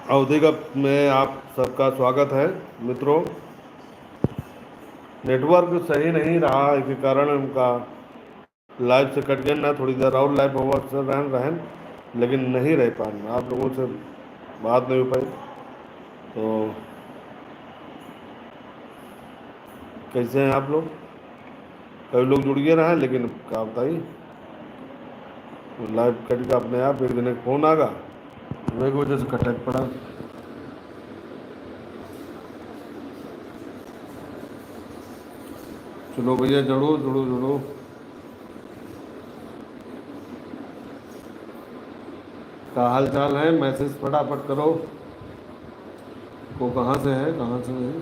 अवधि कप में आप सबका स्वागत है मित्रों। नेटवर्क सही नहीं रहा के कारण उनका लाइव से कट गया ना, थोड़ी देर और लाइव होगा सर रहन रहन, लेकिन नहीं रह पाए, आप लोगों से बात नहीं हो पाई। तो कैसे हैं आप लोग? कई लोग जुड़ गए रहे लेकिन क्या बताइए, लाइव कट गया अपने आप, एक दिन एक फ़ोन आ गया, वही की वजह से कटक पड़ा। चलो भैया, जुड़ो जुड़ो जुड़ो। क्या हाल चाल है? मैसेज फटाफट करो, को कहाँ से है कहाँ से नहीं।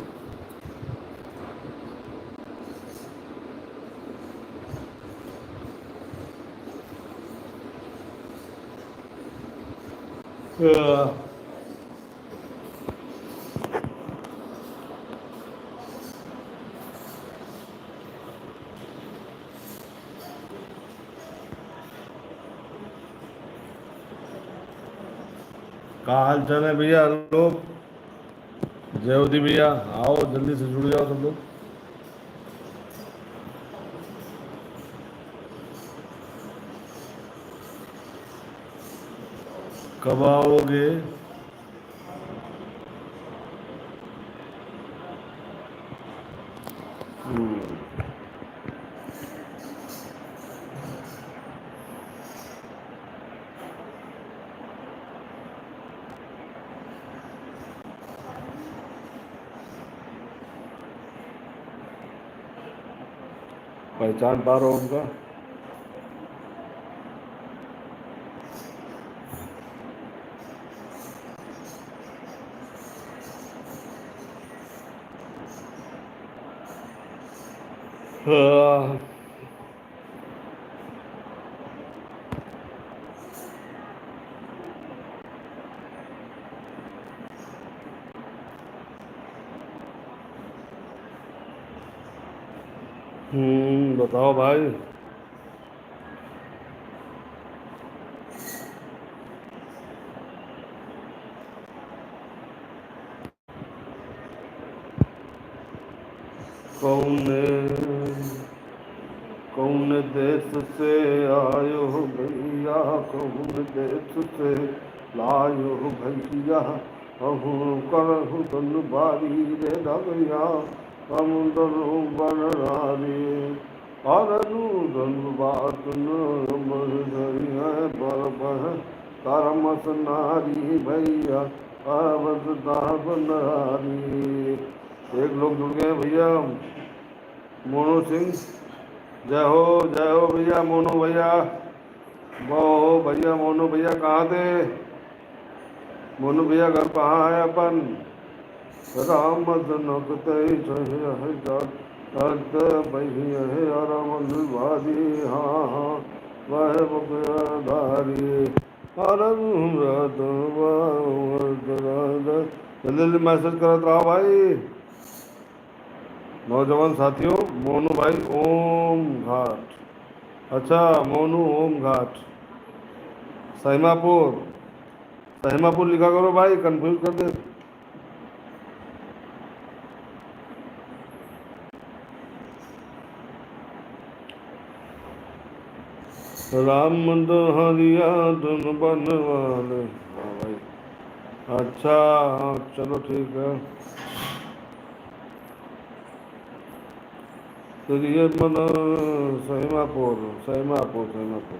क्या हाल चाल है भैया लोग? जयवती भैया आओ, जल्दी से जुड़ जाओ सब लोग। कब आओगे? पहचान पा रहा हो उनका? हाँ। बताओ भाई। कौन कौन देश से आयो हो भैया, कौन देश से लायो हो भैया, अहू करहु तन बारी रे रगया, समुद्र बनरारी, अरनु धनुबात बरबह करमस नारी भैया, अवसता बनारी। एक लोग जुड़ गए भैया, मोनू सिंह। जय हो भैया मोनू भैया। वाह भैया मोनू भैया कहाँ थे? मोनू भैया घर कहाँ है अपन? राम जनक तय भैया है राम भारी, हाँ हाँ वह बकराधारी, जल्दी जल्दी मैसेज करत रहा भाई। नौजवान साथियों, मोनू भाई ओम घाट। अच्छा, मोनू ओम घाट सहीमापुर। सहीमापुर लिखा करो भाई, कंफ्यूज कर दे। राम हरिया धुन बनवाले। हाँ भाई। अच्छा हाँ, चलो ठीक है। तो ये मन सहीमापुर सहीमापुर सहीमापुर।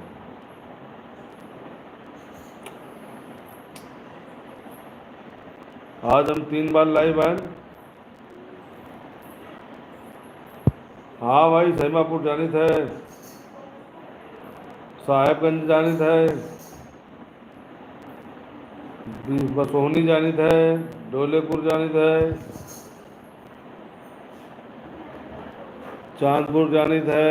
आज हम 3 बार लाइव आए। हाँ भाई, सहीमापुर जानी थे, साहेबगंज जानी थे, बसोहनी जानी थे, डोलेपुर जानी थे, चांदपुर जानी थे,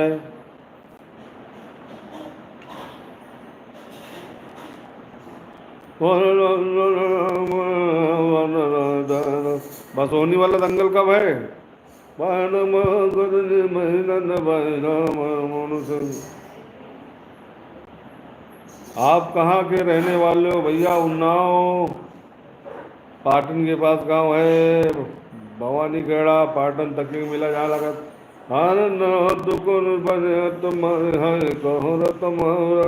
बसोहनी वाला दंगल कब है? आप कहाँ के रहने वाले हो भैया? उन्नाव। पाटन के पास गांव है भवानी खेड़ा, पाटन तक के मिला जहाँ लगा। आनंद दुकुन बने तुम्हारे है कहर तुम्हारा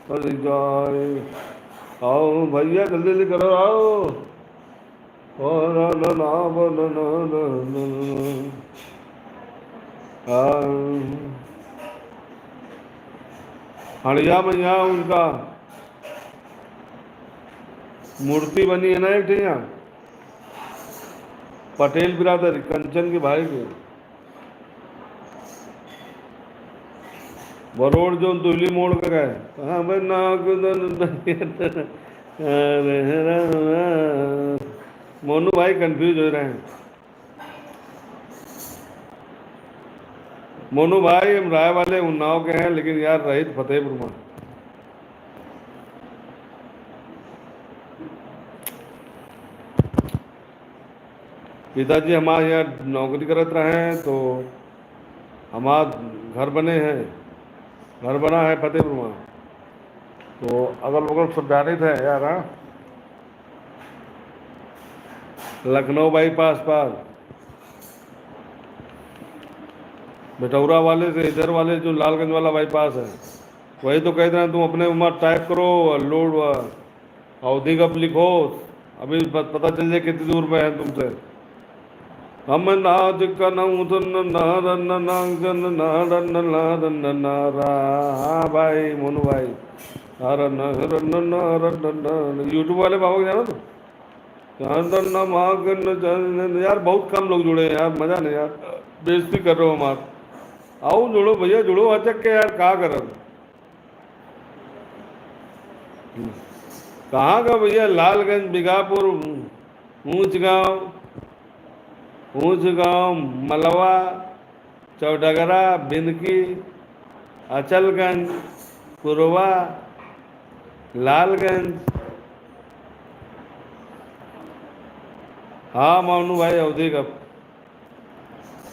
पर जाए। आओ भैया जल्दी जल्दी करो आओ। और ना ना ना ना ना ना हड़िया में यहाँ उनका मूर्ति बनी है ना एक यहाँ पटेल बिरादर कंचन के भाई के बरोड़ जो दुहली मोड़ का है। हाँ भाई मोनू भाई कंफ्यूज हो रहे हैं। मोनू भाई हम राय वाले उन्नाव के हैं लेकिन यार रहित फतेहपुर में। पिताजी हमारे यहाँ नौकरी करते रहे हैं तो हमारा घर बने हैं, घर बना है फतेहपुर में। तो अगल बगल सब जानित है यार। हाँ लखनऊ बाईपास पास बिटौरा वाले से इधर वाले जो लालगंज वाला बाईपास है वही तो कहते हैं। तुम अपने उम्र टाइप करो लोड अवधि कब लिखो अभी पता चल जाए कितनी दूर पे है तुमसे। हम नाच हाँ भाई मोनू भाई यूट्यूब वाले बाबा को जाना तो यार बहुत कम लोग जुड़े हैं यार, मजा नहीं यार, बेइज्जती कर रहे हो हमार। आओ जुड़ो भैया जुड़ो अचक के यार कहाँ कर कहाँ का भैया लालगंज बिगापुर ऊंच गांव मलवा चौडगरा बिंदकी अचलगंज पुरवा लालगंज। हाँ मोनू भाई अवधि का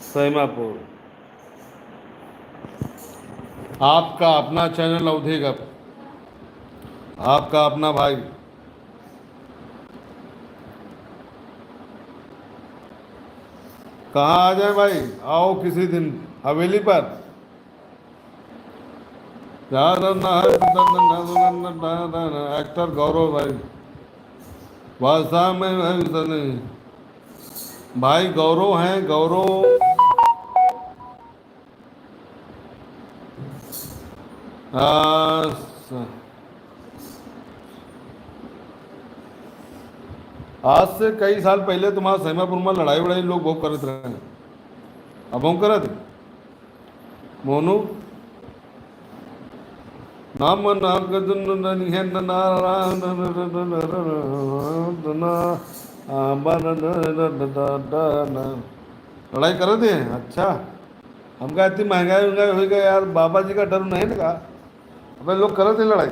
सैमापुर आपका अपना चैनल अवधि का आपका अपना भाई। कहाँ आ जाए भाई, आओ किसी दिन हवेली पर। एक्टर गौरव भाई भाषा में भाई गौरव हैं गौरव। आज से कई साल पहले तुम्हारा सैमापुर में लड़ाई वड़ाई लोग बहुत करते रहे। अब हम करत मोनू नाम लड़ाई कर दे। अच्छा हमका इतनी महंगाई वहंगाई हो गई यार, बाबा जी का डर नहीं लगा। अबे लोग कर थे लड़ाई।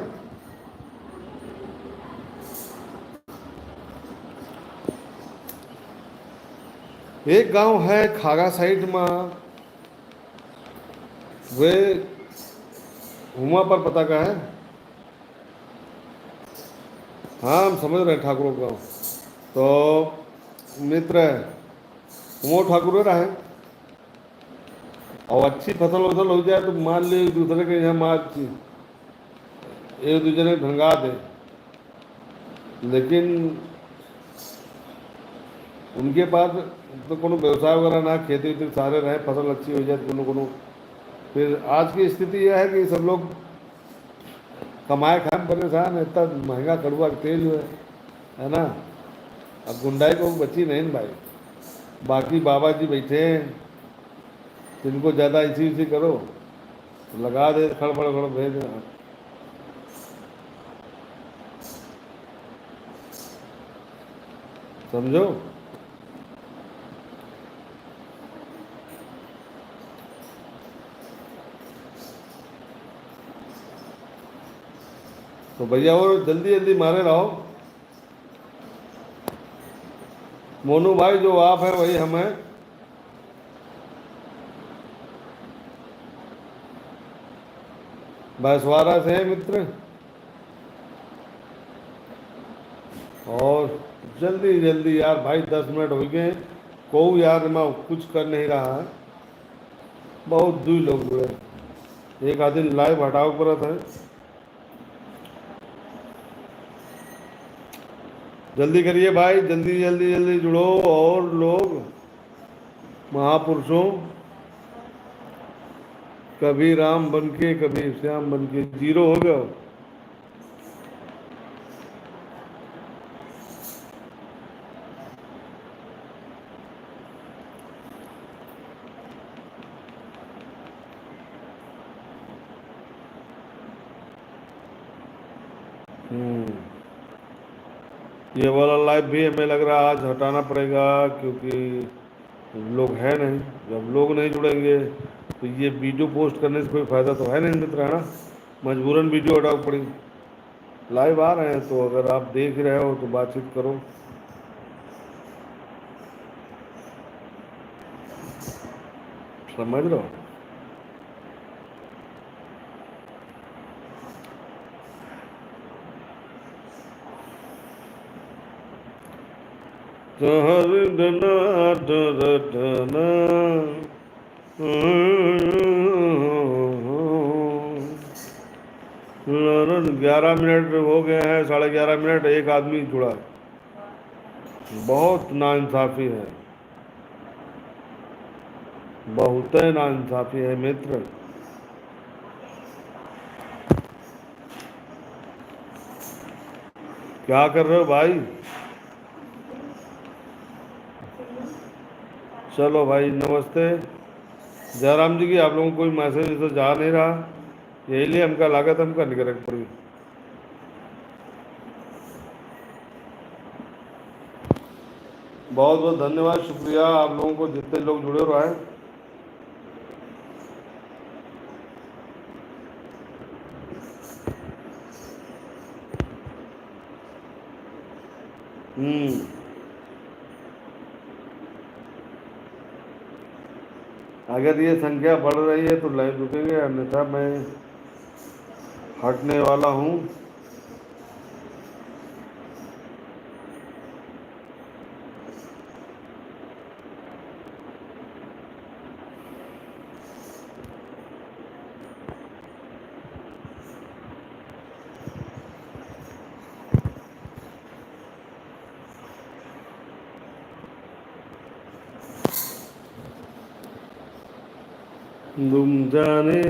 एक गांव है खागा साइड में वे हुआ पर पता का है। हाँ हम समझ रहे हैं ठाकुरों का तो मित्र है वो ठाकुर रहा है और अच्छी फसल वसल हो जाए तो मान ली एक दूसरे के यहाँ मार एक दूसरे ने भंगा दे। लेकिन उनके पास तो कोनो व्यवसाय वगैरह ना खेती वेती सारे रहे, फसल अच्छी हो जाए कोनो कोनो। फिर आज की स्थिति यह है कि सब लोग कमाए खाए परेशान है, इतना महंगा कड़वा तेल है ना। अब गुंडाई को बची नहीं भाई। बाकी बाबा जी बैठे हैं जिनको ज़्यादा इसी उसी करो तो लगा दे खड़बड़ खड़ भेज। समझो तो भैया वो जल्दी जल्दी मारे रहो। मोनू भाई जो आप है वही हम हैं। भैंसवाड़ा से है मित्र और जल्दी जल्दी यार भाई, 10 मिनट हो गए। को यार मैं कुछ कर नहीं रहा है। बहुत दुई लोग जुड़े। एक आदमी लाइव हटाओ पर था। जल्दी करिए भाई, जल्दी जल्दी जल्दी जुड़ो। और लोग महापुरुषों, कभी राम बन के कभी श्याम बन के जीरो हो गए हो। हम्म, ये वाला लाइव भी हमें लग रहा है आज हटाना पड़ेगा, क्योंकि लोग हैं नहीं। जब लोग नहीं जुड़ेंगे तो ये वीडियो पोस्ट करने से कोई फायदा तो है नहीं मित्र, है ना। मजबूरन वीडियो हटाओ पड़ी। लाइव आ रहे हैं तो अगर आप देख रहे हो तो बातचीत करो। समझ लो। धना धना 11 मिनट हो गए हैं, 11:30 मिनट, एक आदमी जुड़ा। बहुत नाइंसाफी है, बहुत नाइंसाफी है मित्र। क्या कर रहे हो भाई। चलो भाई, नमस्ते। जयराम जी की आप लोगों को कोई मैसेज तो जा नहीं रहा, यही लिए हमका लागत हमका निकल पड़ी। बहुत बहुत धन्यवाद, शुक्रिया आप लोगों को जितने लोग जुड़े रहे। हम्म, अगर ये संख्या बढ़ रही है तो लाइव रुकेंगे, अन्यथा मैं हटने वाला हूँ। तुम जाने